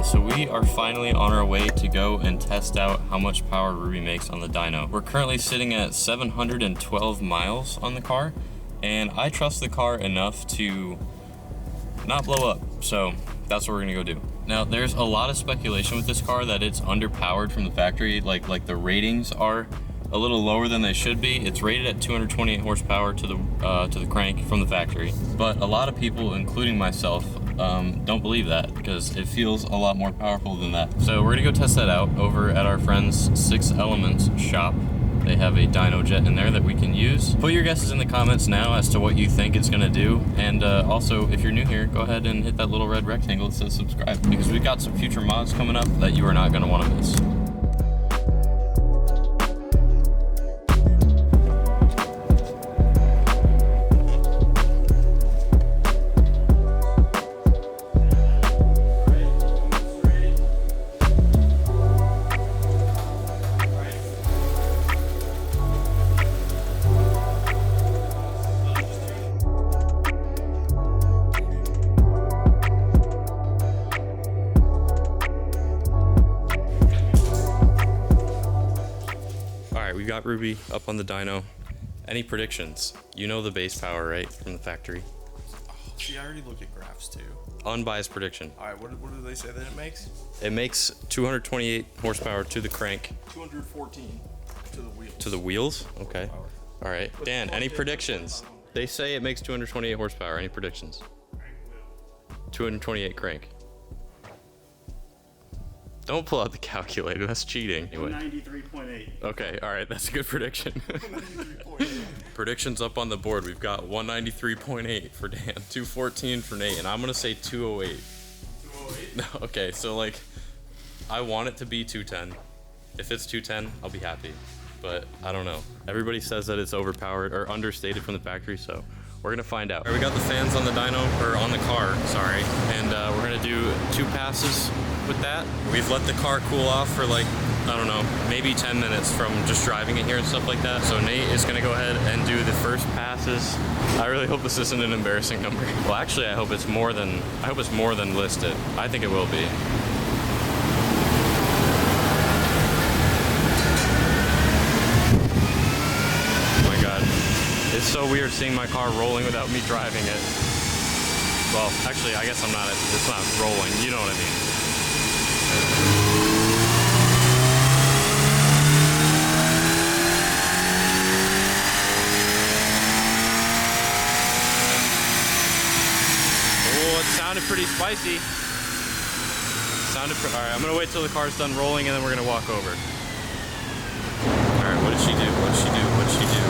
Alright, so we are finally on our way to go and test out how much power Ruby makes on the dyno. We're currently sitting at 712 miles on the car, and I trust the car enough to not blow up, so that's what we're gonna go do. Now, there's a lot of speculation with this car that it's underpowered from the factory, like the ratings are a little lower than they should be. It's rated at 228 horsepower to the crank from the factory, but a lot of people, including myself, don't believe that because it feels a lot more powerful than that. So we're gonna go test that out over at our friend's 6 Elements shop. They have a dyno jet in there that we can use. Put your guesses in the comments now as to what you think it's gonna do. And also, if you're new here, go ahead and hit that little red rectangle that says subscribe, because we've got some future mods coming up that you are not gonna wanna miss. We got Ruby up on the dyno. Any predictions? You know the base power, right, from the factory? Oh, see, I already look at graphs too. Unbiased prediction. All right, what do they say that it makes? It makes 228 horsepower to the crank. 214 to the wheels. To the wheels? Okay. All right. Dan, any predictions? They say it makes 228 horsepower. Any predictions? 228 crank. Don't pull out the calculator, that's cheating. Anyway. 193.8. Okay, all right, that's a good prediction. 193.8. Predictions up on the board. We've got 193.8 for Dan, 214 for Nate, and I'm gonna say 208. 208? No, okay, so like, I want it to be 210. If it's 210, I'll be happy, but I don't know. Everybody says that it's overpowered or understated from the factory, so we're gonna find out. All right, we got the fans on the dyno, or on the car, sorry, and we're gonna do 2 passes with that. We've let the car cool off for like, I don't know, maybe 10 minutes from just driving it here and stuff like that. So Nate is gonna go ahead and do the first passes. I really hope this isn't an embarrassing number. Well, actually, I hope it's more than listed. I think it will be. Oh my God. It's so weird seeing my car rolling without me driving it. Well, actually, I guess it's not rolling, you know what I mean. Oh, it sounded pretty spicy. All right, I'm gonna wait till the car's done rolling and then we're gonna walk over. All right, what did she do? What did she do? What did she do?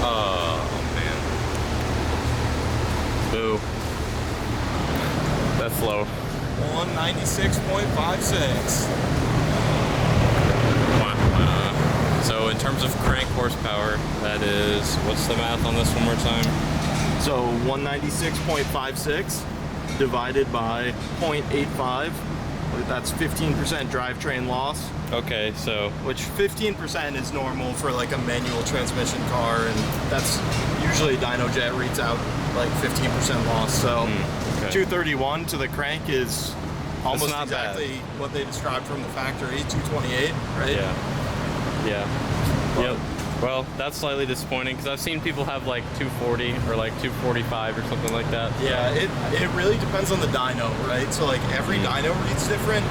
Oh, man. Boo. That's low. 196.56. So in terms of crank horsepower, that is, what's the math on this one more time? So 196.56 divided by 0.85. That's 15% drivetrain loss. Okay, so which 15% is normal for like a manual transmission car, and that's usually dyno jet reads out like 15% loss. So okay. 231 to the crank is almost not exactly bad. What they described from the factory. 228, right? Yeah. Yep. Well, that's slightly disappointing because I've seen people have like 240 or like 245 or something like that. Yeah, it really depends on the dyno, right? So like every dyno reads different.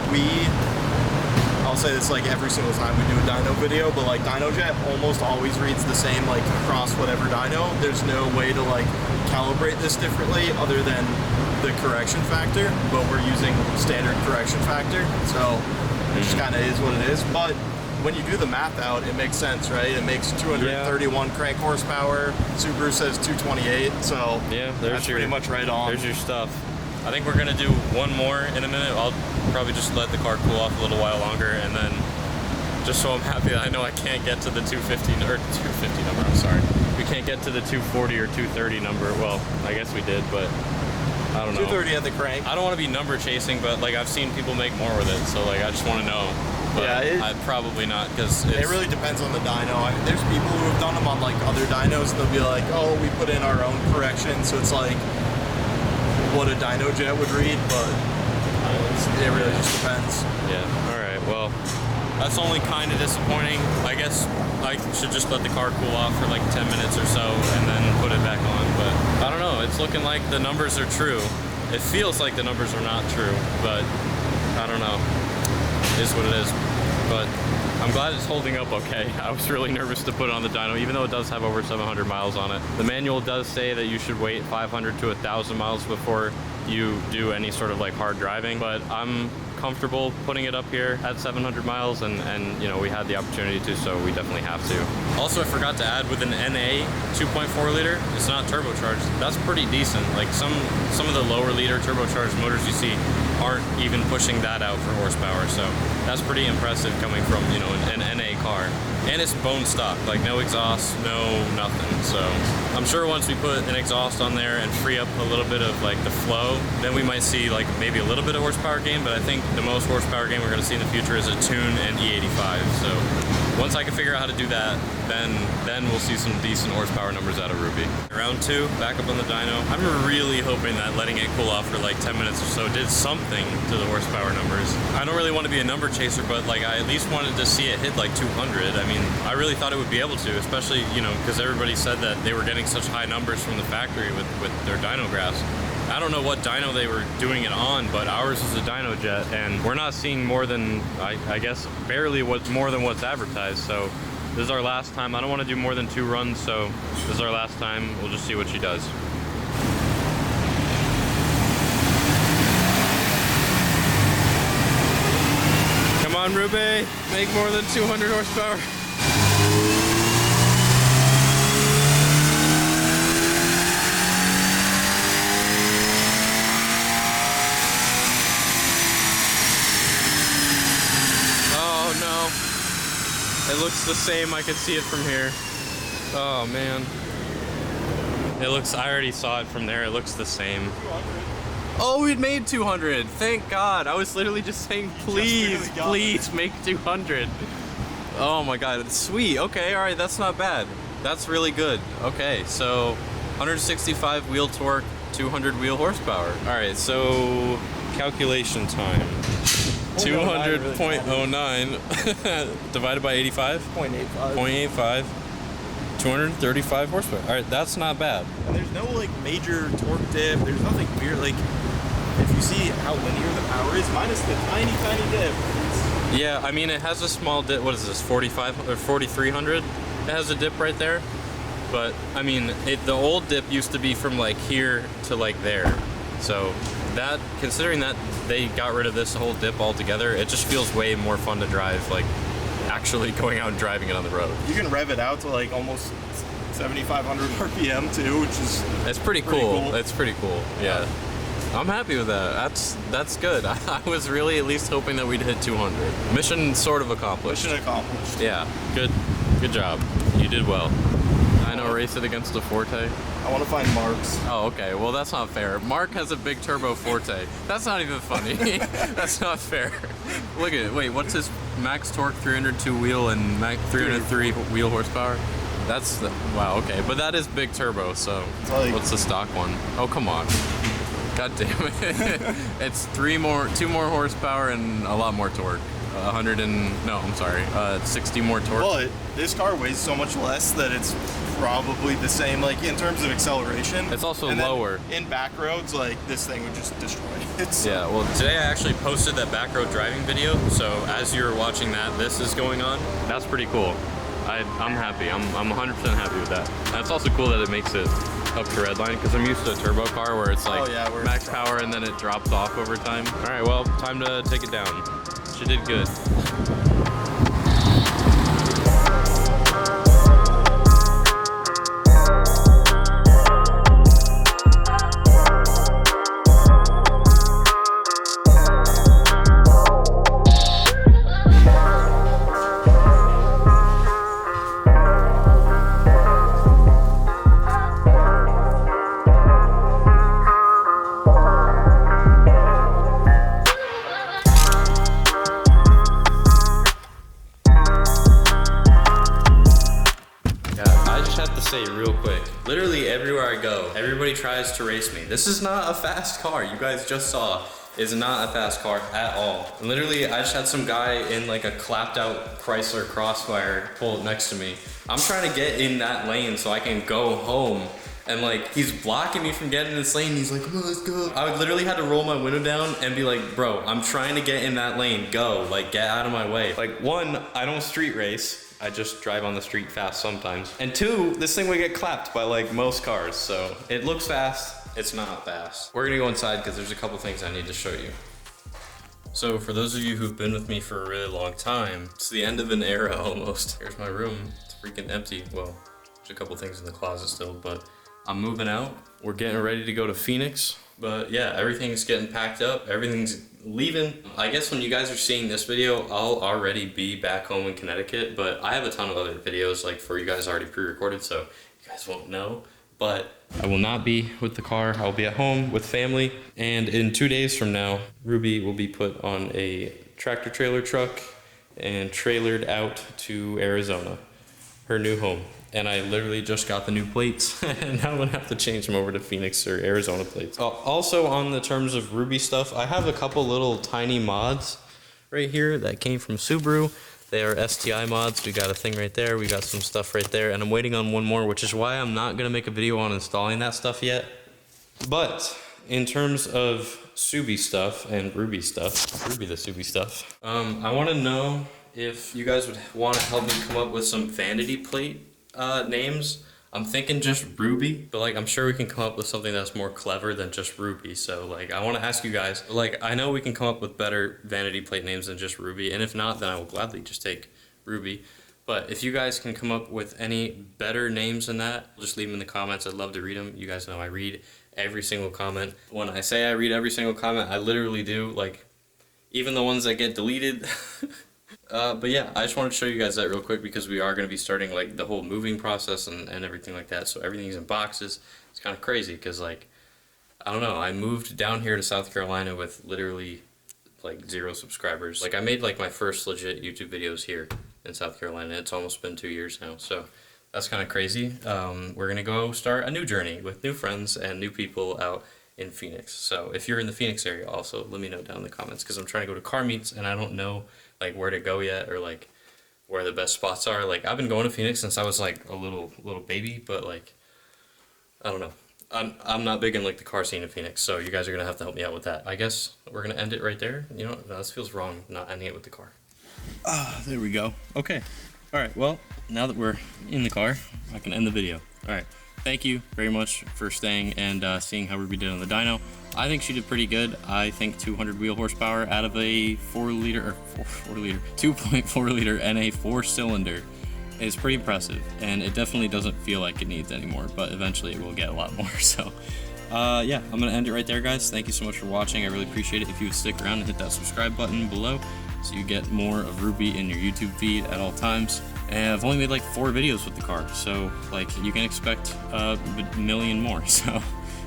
I'll say this like every single time we do a dyno video, but like DynoJet almost always reads the same like across whatever dyno. There's no way to like calibrate this differently other than the correction factor, but we're using standard correction factor, so it just kind of is what it is. But when you do the math out, it makes sense, right? It makes 231 crank horsepower. Subaru says 228, so yeah, that's pretty much right on. There's your stuff. I think we're gonna do one more in a minute. I'll probably just let the car cool off a little while longer, and then just so I'm happy that I know I can't get to the 250 number. I'm sorry, we can't get to the 240 or 230 number. Well, I guess we did, but I don't know. 230 at the crank. I don't want to be number chasing, but like I've seen people make more with it, so like I just want to know. But yeah, I'd probably not, because it really depends on the dyno. I mean, there's people who have done them on like other dynos, and they'll be like, oh, we put in our own correction, so it's like what a dyno jet would read, but It really just depends. Yeah, all right, well, that's only kind of disappointing. I guess I should just let the car cool off for like 10 minutes or so and then put it back on, but I don't know, it's looking like the numbers are true. It feels like the numbers are not true, but I don't know. It is what it is. But I'm glad it's holding up okay. I was really nervous to put it on the dyno, even though it does have over 700 miles on it. The manual does say that you should wait 500 to 1,000 miles before you do any sort of like hard driving, but I'm comfortable putting it up here at 700 miles and you know, we had the opportunity to, so we definitely have to. Also, I forgot to add, with an NA 2.4 liter, it's not turbocharged. That's pretty decent. Like some of the lower liter turbocharged motors you see aren't even pushing that out for horsepower, so that's pretty impressive coming from, you know, an NA car. And it's bone stock, like no exhaust, no nothing. So I'm sure once we put an exhaust on there and free up a little bit of like the flow, then we might see like maybe a little bit of horsepower gain, but I think the most horsepower gain we're gonna see in the future is a tune and E85. So once I can figure out how to do that, then we'll see some decent horsepower numbers out of Ruby. Round 2, back up on the dyno. I'm really hoping that letting it cool off for like 10 minutes or so did something to the horsepower numbers. I don't really want to be a number chaser, but like I at least wanted to see it hit like 200. I mean, I really thought it would be able to, especially, you know, because everybody said that they were getting such high numbers from the factory with their dyno graphs. I don't know what dyno they were doing it on, but ours is a dyno jet, and we're not seeing more than, I guess, barely more than what's advertised. So this is our last time. I don't want to do more than 2 runs, so this is our last time. We'll just see what she does. Come on, Ruby, make more than 200 horsepower. It looks the same, I can see it from here. Oh man. It looks, I already saw it from there, it looks the same. Oh, it made 200, thank God. I was literally just saying, please, please make 200. Oh my God, it's sweet. Okay, all right, that's not bad. That's really good. Okay, so 165 wheel torque, 200 wheel horsepower. All right, so calculation time. 200.09 divided by 85? 0.85. 235 horsepower. All right, that's not bad. And there's no like major torque dip. There's nothing weird. Like if you see how linear the power is, minus the tiny dip. Yeah, I mean it has a small dip. What is this? 45 or 4300? It has a dip right there. But I mean, the old dip used to be from like here to like there. So that, considering that they got rid of this whole dip altogether, it just feels way more fun to drive, like actually going out and driving it on the road. You can rev it out to like almost 7,500 RPM too, which is it's pretty cool. It's pretty cool. Yeah. I'm happy with that. That's good. I was really at least hoping that we'd hit 200. Mission sort of accomplished. Mission accomplished. Yeah. Good job. You did well. I know, race it against the Forte. I want to find Mark's. Oh, okay. Well, that's not fair. Mark has a big turbo Forte. That's not even funny. That's not fair. Look at it. Wait, what's his max torque? 302 wheel and max 303 wheel horsepower? That's the, wow, okay. But that is big turbo, so like, what's the stock one? Oh, come on. God damn it. It's 2 more horsepower and a lot more torque. 60 more torque. But this car weighs so much less that it's probably the same, like in terms of acceleration. It's also lower. In back roads, like this thing would just destroy it. So. Yeah, well today I actually posted that back road driving video, so as you're watching that, this is going on. That's pretty cool. I'm happy. I'm 100% happy with that. And it's also cool that it makes it up to redline, because I'm used to a turbo car where it's like max power and then it drops off over time. All right, well, time to take it down. She did good. Say real quick, literally everywhere I go, everybody tries to race me. This is not a fast car. You guys just saw is not a fast car at all. And literally, I just had some guy in like a clapped out Chrysler Crossfire pull up next to me. I'm trying to get in that lane so I can go home. And like, he's blocking me from getting in this lane. He's like, come on, let's go. I literally had to roll my window down and be like, bro, I'm trying to get in that lane. Go, like, get out of my way. Like, one, I don't street race. I just drive on the street fast sometimes. And two, this thing would get clapped by like most cars. So it looks fast, it's not fast. We're gonna go inside because there's a couple things I need to show you. So for those of you who've been with me for a really long time, it's the end of an era almost. Here's my room, it's freaking empty. Well, there's a couple things in the closet still, but I'm moving out. We're getting ready to go to Phoenix. But yeah, everything's getting packed up. Everything's leaving. I guess when you guys are seeing this video, I'll already be back home in Connecticut, but I have a ton of other videos like for you guys already pre-recorded, so you guys won't know. But I will not be with the car. I'll be at home with family. And in 2 days from now, Ruby will be put on a tractor trailer truck and trailered out to Arizona, her new home. And I literally just got the new plates and now I'm gonna have to change them over to Phoenix or Arizona plates. Also on the terms of Ruby stuff, I have a couple little tiny mods right here that came from Subaru. They are STI mods. We got a thing right there. We got some stuff right there and I'm waiting on one more, which is why I'm not gonna make a video on installing that stuff yet. But in terms of Subi stuff and Ruby stuff, Ruby the Subi stuff, I wanna know if you guys would wanna help me come up with some vanity plate names. I'm thinking just Ruby, but like I'm sure we can come up with something that's more clever than just Ruby. So like I want to ask you guys, like I know we can come up with better vanity plate names than just Ruby, and if not, then I will gladly just take Ruby. But if you guys can come up with any better names than that, just leave them in the comments. I'd love to read them. You guys know I read every single comment. When I say I read every single comment, I literally do, like even the ones that get deleted. But yeah, I just wanted to show you guys that real quick because we are going to be starting like the whole moving process and everything like that. So everything's in boxes. It's kind of crazy because like, I don't know, I moved down here to South Carolina with literally like 0 subscribers. Like I made like my first legit YouTube videos here in South Carolina. It's almost been 2 years now. So that's kind of crazy. We're going to go start a new journey with new friends and new people out in Phoenix. So if you're in the Phoenix area also, let me know down in the comments because I'm trying to go to car meets and I don't know like where to go yet or like where the best spots are. Like I've been going to Phoenix since I was like a little baby, but like I don't know. I'm not big in like the car scene in Phoenix, so you guys are gonna have to help me out with that. I guess we're gonna end it right there. You know, no, this feels wrong not ending it with the car. There we go. Okay. All right. Well, now that we're in the car, I can end the video. All right. Thank you very much for staying and seeing how Ruby did on the dyno. I think she did pretty good. I think 200 wheel horsepower out of a 2.4 liter and a 4-cylinder is pretty impressive, and it definitely doesn't feel like it needs any more, but eventually it will get a lot more. So yeah, I'm gonna end it right there, guys. Thank you so much for watching. I really appreciate it if you would stick around and hit that subscribe button below so you get more of Ruby in your YouTube feed at all times. And I've only made like 4 videos with the car, so like you can expect a million more. So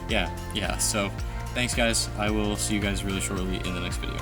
yeah, so thanks guys. I will see you guys really shortly in the next video.